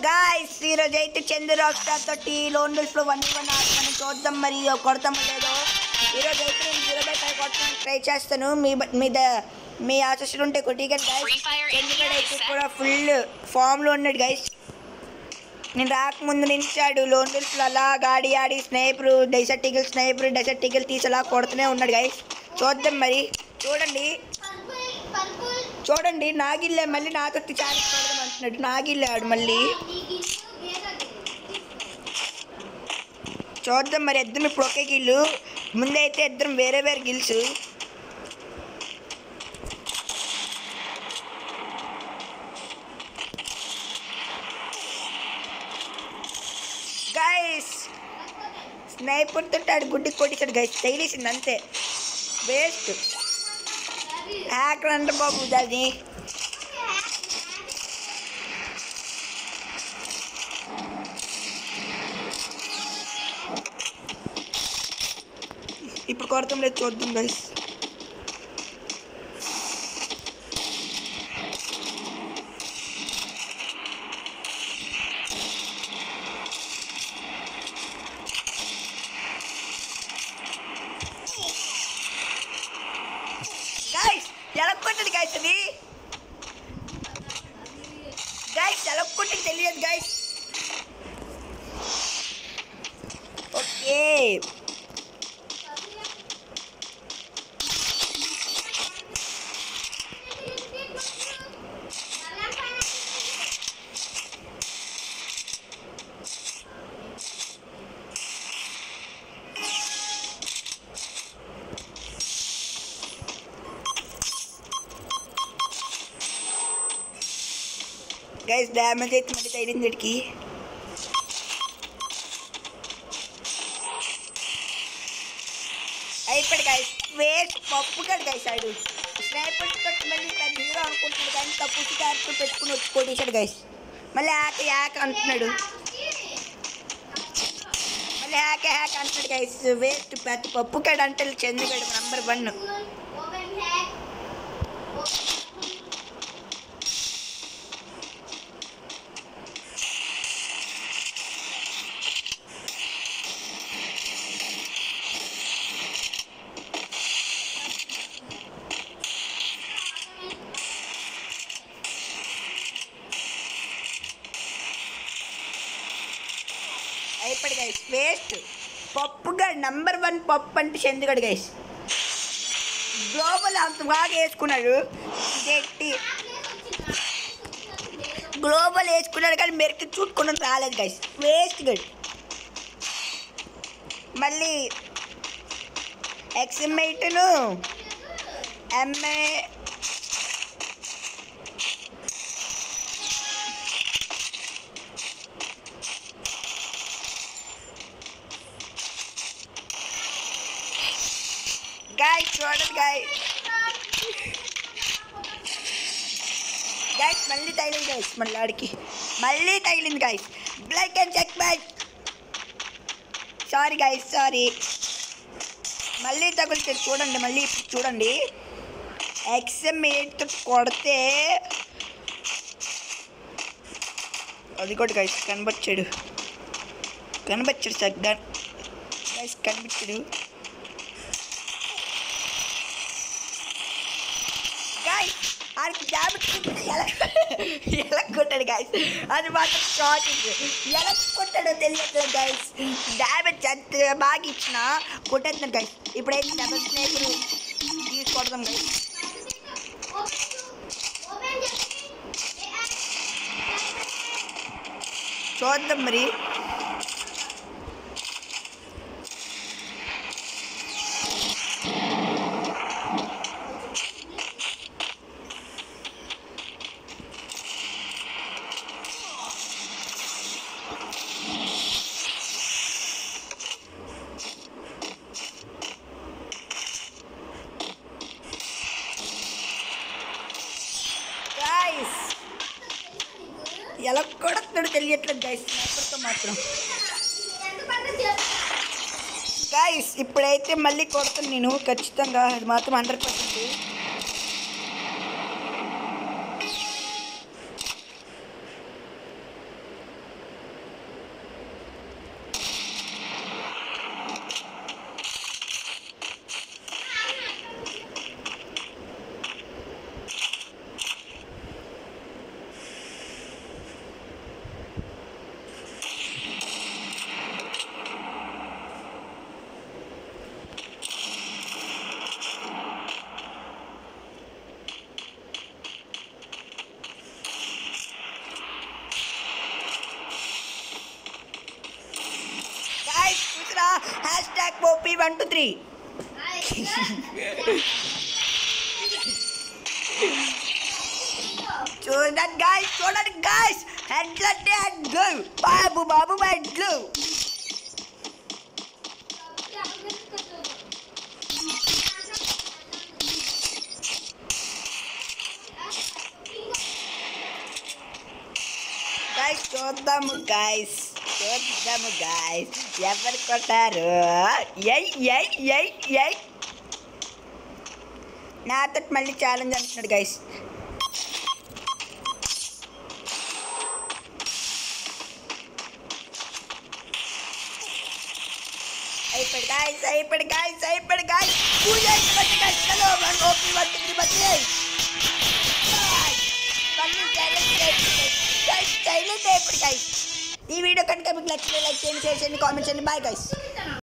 Guys ఈరోజు అయితే చంద్ర rock star తోటి లోన్ బుల్స్ లో 1v1 ఆడుతాను. చూద్దాం మరి కొడతామో లేదో. ఈరోజు అయితే నేను 0/5 కొట్టడానికి ట్రై చేస్తాను. మీ ఆశస్సులు ఉంటే కొట్టిగా గైస్. చంద్రగడ్ అయితే కూడా ఫుల్ ఫామ్లో ఉన్నాడు గైస్. నేను రాకముందు నిలిచాడు లోన్ బుల్స్ లో అలా గాడి ఆడి స్నైపర్ డెజర్ట్ ఈగిల్ తీసి అలా కొడుతూనే ఉన్నాడు గైస్. చూద్దాం మరి. చూడండి నాగిల్లే మళ్ళీ నాతో ఛాన్స్ పడదాం అంటున్నాడు. నాగిల్లాడు మళ్ళీ. చూద్దాం మరి. ఇద్దరం ఇప్పుడు ఒకే గిల్లు. ముందైతే ఇద్దరం వేరే గిల్స్. గైస్ స్నైపర్ తోటి గుడ్డికి కొట్టించాడు గైస్. తగిలేసింది అంతే. వేస్ట్ హ్యాకర్ అంట బాబు దాన్ని. ఇప్పుడు కొడతాం లేదు. చూద్దాం గైస్. ఎలా కొట్టదు గైస్ అది. గైస్ ఎలా కొట్టదు తెలియదు గైస్. ఓకే గైస్ డ్యామేజ్ అయితే మళ్ళీ తగిలింది వీడికి. అయిపోయాడు గైస్. వేస్ట్ పప్పు కాదు గైస్. ఆడు స్నైపర్ తోటి మళ్ళీ పెద్ద హీరో అనుకుంటున్నాడు కానీ తప్పు క్యారెక్టర్ పెట్టుకుని వచ్చి కొట్టేశాడు గైస్. మళ్ళీ హ్యాక్ అంటున్నాడు. మళ్ళీ హ్యాక్ అంటున్నాడు గైస్. వేస్ట్ పెద్ద పప్పు కాడు అంటే చంద్రగడ్ నంబర్ 1. అయిపోయాడు గైస్. వేస్ట్ పప్పుగా నంబర్ 1 పప్పు అంటే చంద్రగడ్ గైస్. గ్లోబల్ అంత బాగా వేసుకున్నాడు. గ్లోబల్ వేసుకున్నాడు కానీ మెరికి చూసుకున్నది రాలేదు గైస్. వేస్ట్ గడ్. మళ్ళీ ఎక్స్ఎంఐట్ను ఎంఏ guys చూడండి guys మళ్ళీ తగిలింది guys. మళ్ళీ ఆడికి మళ్ళీ తగిలింది guys. Block and check back. Sorry guys sorry. మళ్ళీ తగులుతుంది చూడండి. మళ్ళీ ఇప్పుడు చూడండి. XM8 కొడితే అది కూడా guys కనిపించాడు సార్ guys కనిపించాడు. ఆడికి డ్యామేజ్ ఎలా కొట్టాడు గైస్. అది మాత్రం షార్టింగ్. ఎలా కొట్టాడో తెలియట్లేదు గైస్. డ్యామేజ్ ఎంత బాగా ఇచ్చిన కొట్టేస్తున్నాడు గైస్. ఇప్పుడైతే డబుల్ స్నేహితులు తీసుకొడతాం గైస్. చూద్దాం మరి. ఎలా కొడుతున్నాడు తెలియట్లేదు గైస్. స్నైపర్తో మాత్రం గైస్. ఇప్పుడైతే మళ్ళీ కొడతాను నేను ఖచ్చితంగా. అది మాత్రం 100%. ఓపీ 1 2 3 చూడండి గాయ్స్ హెడ్లు అంటే హెడ్లు బాబు హెడ్లు చూద్దాము గాయ్స్ ఎవరు కొట్టారు నాతో మళ్ళీ ఛాలెంజ్ అంటున్నాడు గాయ్స్ అయిపోయాడు గాయ్స్ చలో ఓపీ 1 2 3 బతి ఈ వీడియో కనుక మీకు నచ్చితే లైక్ చేయండి, షేర్ చేయండి, కామెంట్ చేయండి. Bye guys.